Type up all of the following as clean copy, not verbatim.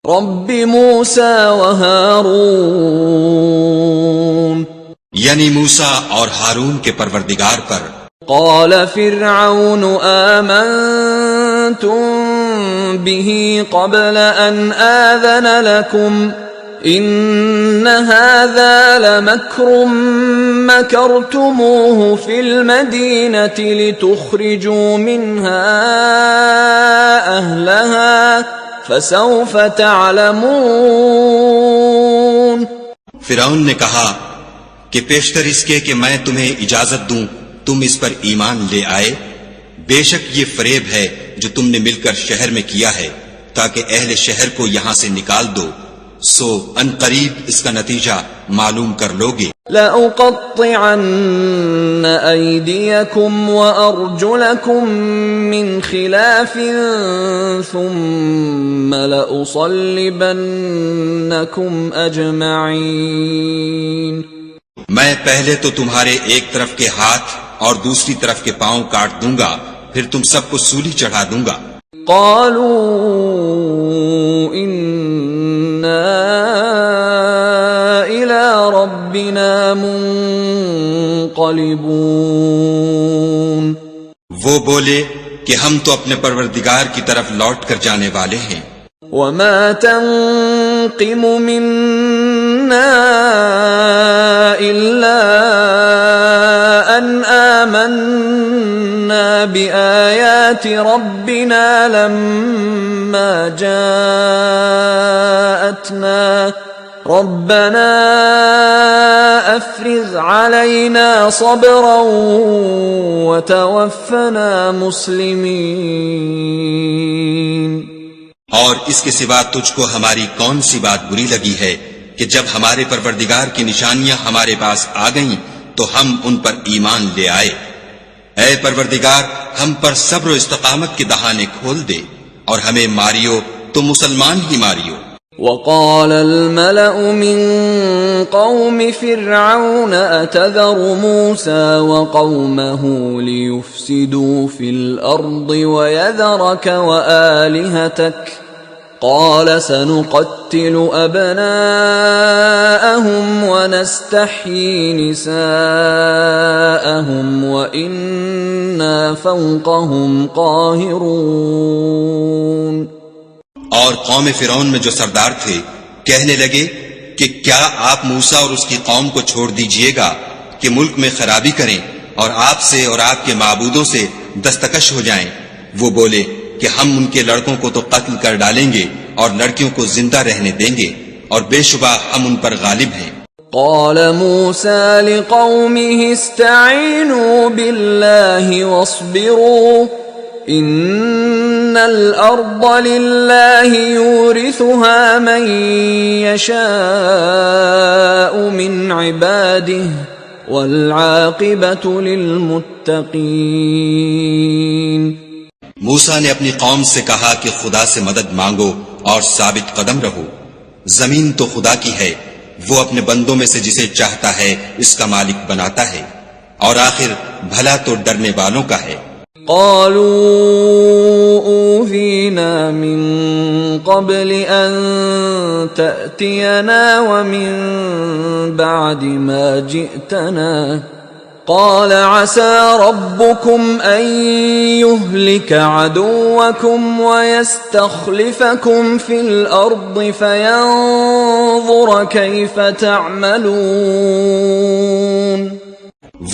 رب موسى وهارون یعنی موسیٰ اور ہارون کے پروردگار پر۔ قال فرعون آمنتم به قبل أن آذن لكم إن هذا لمكر مكرتموه في المدينة لتخرجوا منها أهلها فسوف تعلمون۔ فرعون نے کہا کہ پیشتر اس کے کہ میں تمہیں اجازت دوں تم اس پر ایمان لے آئے، بے شک یہ فریب ہے جو تم نے مل کر شہر میں کیا ہے تاکہ اہل شہر کو یہاں سے نکال دو، سو ان قریب اس کا نتیجہ معلوم کر لوگے۔ لَأُقَطِّعَنَّ أَيْدِيَكُمْ وَأَرْجُلَكُمْ مِنْ خِلَافٍ ثُمَّ لَأُصَلِّبَنَّكُمْ أَجْمَعِينَ۔ میں پہلے تو تمہارے ایک طرف کے ہاتھ اور دوسری طرف کے پاؤں کاٹ دوں گا، پھر تم سب کو سولی چڑھا دوں گا۔ قالوا انا الى ربنا منقلبون۔ وہ بولے کہ ہم تو اپنے پروردگار کی طرف لوٹ کر جانے والے ہیں۔ وما تنقم منا إلا أن آمنا بآيات ربنا لما جاءتنا ربنا أفرغ علينا صبرا وتوفنا مسلمين۔ اور اس کے سوا تجھ کو ہماری کون سی بات بری لگی ہے کہ جب ہمارے پروردگار کی نشانیاں ہمارے پاس آ گئیں تو ہم ان پر ایمان لے آئے۔ اے پروردگار ہم پر صبر و استقامت کے دہانے کھول دے اور ہمیں ماریو تو مسلمان ہی ماریو۔ وقال الملأ من قوم فرعون أتذر موسى وقومه ليفسدوا في الأرض ويذرك وآلهتك قال سنقتل أبناءهم ونستحيي نساءهم وإنا فوقهم قاهرون۔ اور قوم فرعون میں جو سردار تھے کہنے لگے کہ کیا آپ موسیٰ اور اس کی قوم کو چھوڑ دیجئے گا کہ ملک میں خرابی کریں اور آپ سے اور آپ کے معبودوں سے دستکش ہو جائیں؟ وہ بولے کہ ہم ان کے لڑکوں کو تو قتل کر ڈالیں گے اور لڑکیوں کو زندہ رہنے دیں گے اور بے شبہ ہم ان پر غالب ہیں۔ قال موسى لقومه استعينوا بالله واصبروا إن الأرض لله يورثها من يشاء من عباده والعاقبة للمتقين۔ موسیٰ نے اپنی قوم سے کہا کہ خدا سے مدد مانگو اور ثابت قدم رہو، زمین تو خدا کی ہے، وہ اپنے بندوں میں سے جسے چاہتا ہے اس کا مالک بناتا ہے، اور آخر بھلا تو ڈرنے والوں کا ہے۔ قالوا أوذينا من قبل أن تأتينا ومن بعد ما جئتنا قال عسى ربكم أن يهلك عدوكم ويستخلفكم في الأرض فينظر كيف تعملون۔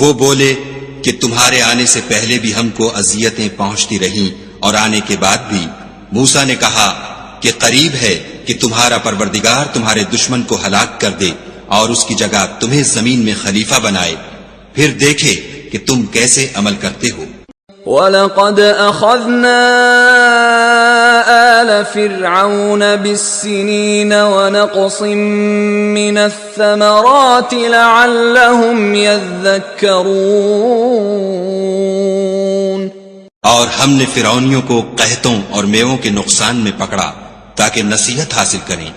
وہ بولے کہ تمہارے آنے سے پہلے بھی ہم کو اذیتیں پہنچتی رہیں اور آنے کے بعد بھی۔ موسیٰ نے کہا کہ قریب ہے کہ تمہارا پروردگار تمہارے دشمن کو ہلاک کر دے اور اس کی جگہ تمہیں زمین میں خلیفہ بنائے، پھر دیکھے کہ تم کیسے عمل کرتے ہو۔ وَلَقَدْ أَخَذْنَا آلَ فِرْعَوْنَ بِالسِّنِينَ وَنَقْصٍ مِّنَ الثَّمَرَاتِ لَعَلَّهُمْ يَذَّكَّرُونَ۔ اور ہم نے فرعونیوں کو قحطوں اور میووں کے نقصان میں پکڑا تاکہ نصیحت حاصل کریں۔